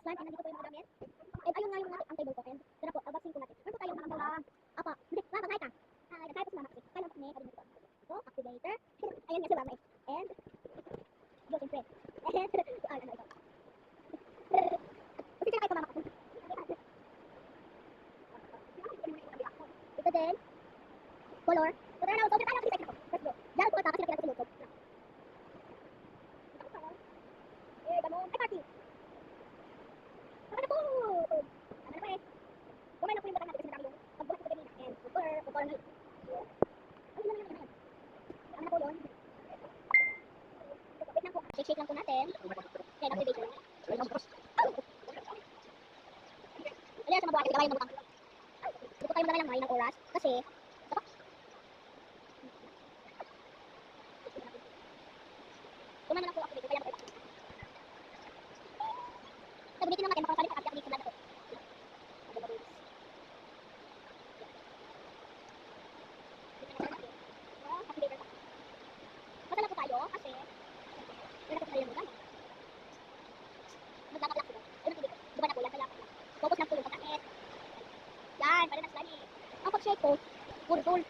slime and nandito po yung mga gamit. And ayun nga yung mga ang table ko. And tara po, abaksin ko natin. Meron po tayong mga apa. Hindi, mama, kaya ka. Nagkaya po si mama kasi. Kaya lang po ni, ito, activator. Ayun nga si mama eh. And, yo, siyempre. And, ano ito. Kasi kaya ko mama ko. Ito din. Color. So, tara na, so, tayo natin sa ito. Let's go. Diyan po, tapos sila pinag-siluto. Eh, ganun. Ay, party. Tama na po. Tama na po eh. Kumain na po yung batang natin kasi marami yung pagbuhat ko kanina. And, or na. Ay, yun. Tama na po yun. So, wait lang po. Shake lang po natin. Then, activation. Kaya sa mabuhat, gawain mo lang. Hindi po tayo maglalangay ng oras. Kasi, kumana lang po activate. Kaya na po. Gamitin naman natin, makakasalit sa activation na ito. Masala po tayo kasi wala po tayo yung gamit. Magkakaplak po. Ayun, hindi ko. Diba na po yan? Kaya focus lang po yung pagkakit. Yan, para na slimy. Ang pag-shake po, full.